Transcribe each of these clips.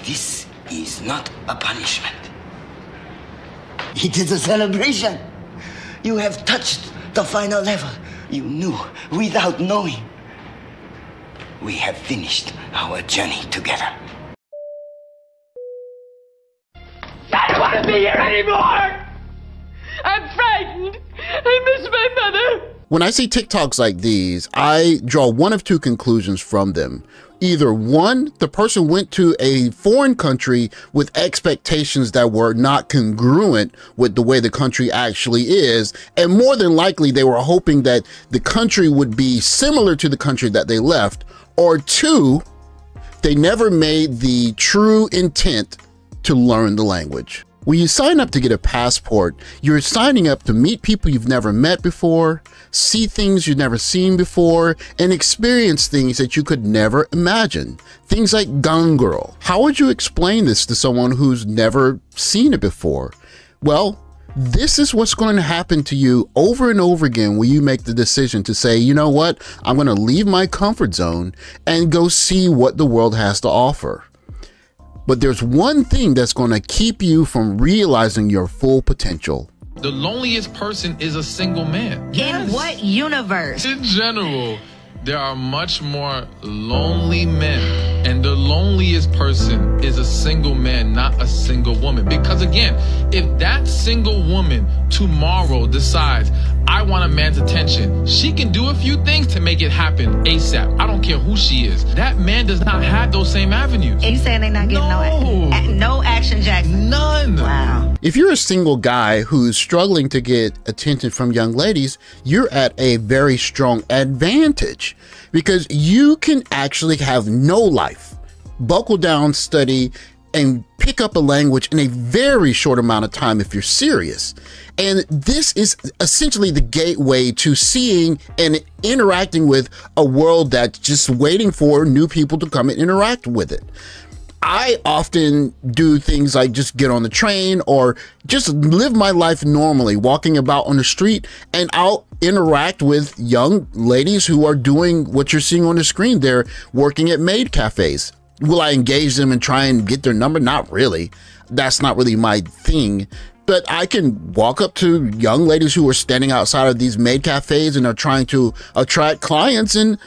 This is not a punishment. It is a celebration. You have touched the final level. You knew without knowing. We have finished our journey together. I don't want to be here anymore! I'm frightened. I miss my mother. When I see TikToks like these, I draw one of two conclusions from them. Either one, the person went to a foreign country with expectations that were not congruent with the way the country actually is, and more than likely they were hoping that the country would be similar to the country that they left, or two, they never made the true intent to learn the language. When you sign up to get a passport, you're signing up to meet people you've never met before, see things you've never seen before, and experience things that you could never imagine. Things like gangrel. How would you explain this to someone who's never seen it before? Well, this is what's going to happen to you over and over again when you make the decision to say, you know what, I'm going to leave my comfort zone and go see what the world has to offer. But there's one thing that's going to keep you from realizing your full potential. The loneliest person is a single man. In what universe? In general, there are much more lonely men, and the loneliest person is a single man, not a single woman. Because again, if that single woman tomorrow decides, I want a man's attention, she can do a few things to make it happen ASAP. I don't care who she is. That man does not have those same avenues. And you saying they not getting no action, Jackson? None. Wow. If you're a single guy who's struggling to get attention from young ladies, you're at a very strong advantage because you can actually have no life, buckle down, study, and pick up a language in a very short amount of time if you're serious. And this is essentially the gateway to seeing and interacting with a world that's just waiting for new people to come and interact with it. I often do things like just get on the train or just live my life normally, walking about on the street, and I'll interact with young ladies who are doing what you're seeing on the screen. They're working at maid cafes. Will I engage them and try and get their number? Not really. That's not really my thing. But I can walk up to young ladies who are standing outside of these maid cafes and are trying to attract clients, and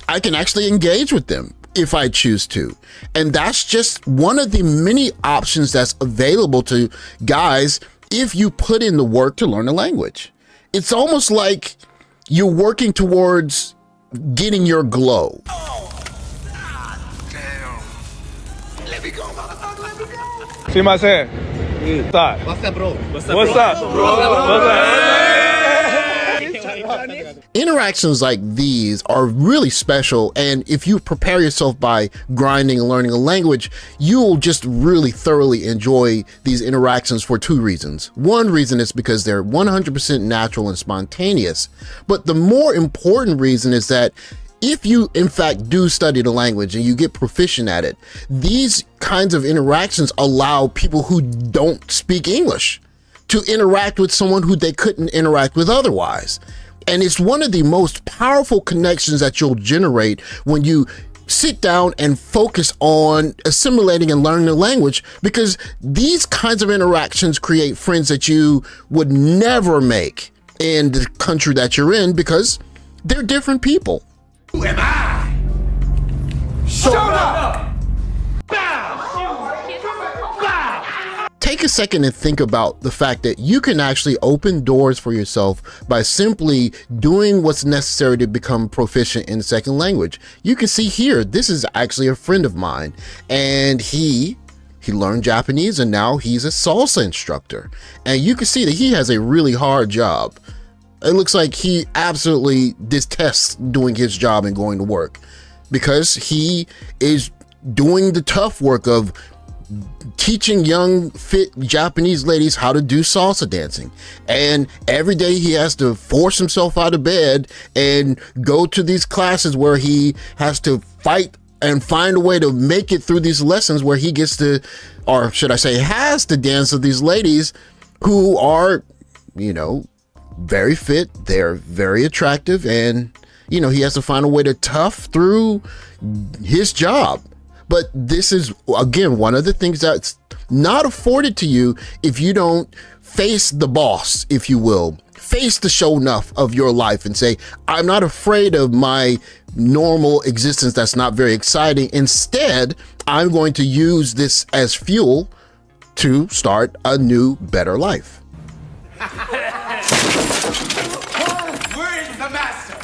I can actually engage with them if I choose to. And that's just one of the many options that's available to guys if you put in the work to learn the language. It's almost like you're working towards getting your glow. See my saying? What's up, bro? What's up, What's up, bro? What's up? Interactions like these are really special, and if you prepare yourself by grinding and learning a language, you'll just really thoroughly enjoy these interactions for two reasons. One reason is because they're 100% natural and spontaneous, but the more important reason is that if you, in fact, do study the language and you get proficient at it, these kinds of interactions allow people who don't speak English to interact with someone who they couldn't interact with otherwise. And it's one of the most powerful connections that you'll generate when you sit down and focus on assimilating and learning the language, because these kinds of interactions create friends that you would never make in the country that you're in because they're different people. Who am I? Shut up! Take a second and think about the fact that you can actually open doors for yourself by simply doing what's necessary to become proficient in the second language. You can see here, this is actually a friend of mine, and he learned Japanese, and now he's a salsa instructor. And you can see that he has a really hard job. It looks like he absolutely detests doing his job and going to work because he is doing the tough work of teaching young, fit Japanese ladies how to do salsa dancing. And every day he has to force himself out of bed and go to these classes where he has to fight and find a way to make it through these lessons where he gets to, or should I say, has to dance with these ladies who are, you know, very fit, they're very attractive, and, you know, he has to find a way to tough through his job. But this is, again, one of the things that's not afforded to you if you don't face the boss, if you will. Face the show enough of your life and say, I'm not afraid of my normal existence that's not very exciting. Instead, I'm going to use this as fuel to start a new, better life. Where is the master?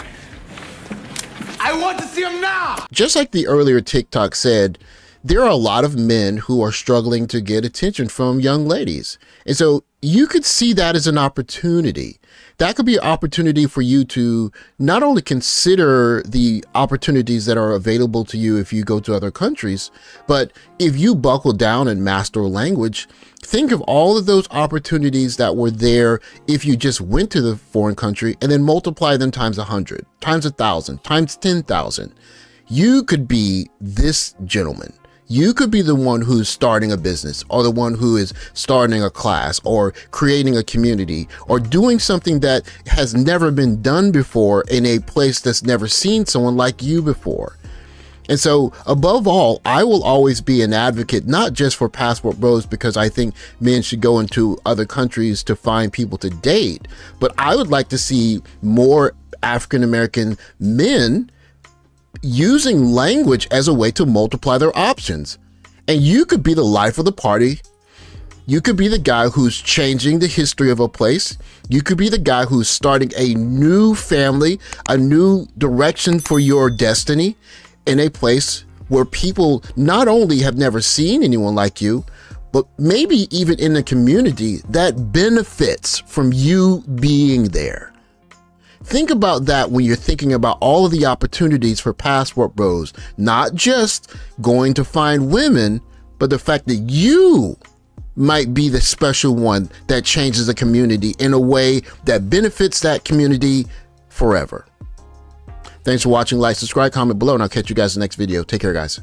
I want to see him now! Just like the earlier TikTok said, there are a lot of men who are struggling to get attention from young ladies. And so you could see that as an opportunity. That could be an opportunity for you to not only consider the opportunities that are available to you if you go to other countries, but if you buckle down and master a language, think of all of those opportunities that were there if you just went to the foreign country and then multiply them times 100, times 1,000, times 10,000. You could be this gentleman. You could be the one who's starting a business, or the one who is starting a class, or creating a community, or doing something that has never been done before in a place that's never seen someone like you before. And so above all, I will always be an advocate, not just for Passport Bros, because I think men should go into other countries to find people to date, but I would like to see more African-American men using language as a way to multiply their options. And you could be the life of the party. You could be the guy who's changing the history of a place. You could be the guy who's starting a new family, a new direction for your destiny in a place where people not only have never seen anyone like you, but maybe even in a community that benefits from you being there. Think about that when you're thinking about all of the opportunities for Passport Bros, not just going to find women, but the fact that you might be the special one that changes the community in a way that benefits that community forever. Thanks for watching. Like, subscribe, comment below, and I'll catch you guys in the next video. Take care, guys.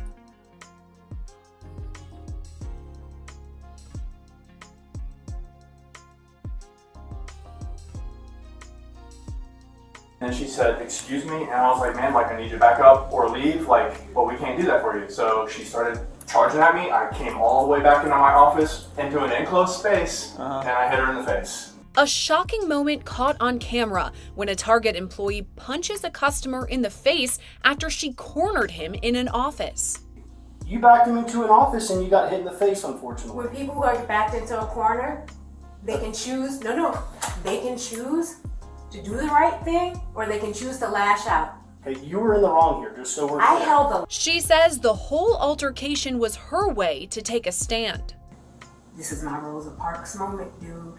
And she said, excuse me, and I was like, man, like, I need you to back up or leave, like, but we can't do that for you. So she started charging at me. I came all the way back into my office, into an enclosed space, and I hit her in the face. A shocking moment caught on camera when a Target employee punches a customer in the face after she cornered him in an office. You backed him into an office and you got hit in the face, unfortunately. When people are backed into a corner, they can choose, they can choose to do the right thing, or they can choose to lash out. Okay, you were in the wrong here, just so we're clear. I held them. She says the whole altercation was her way to take a stand. This is my Rosa Parks moment, dude.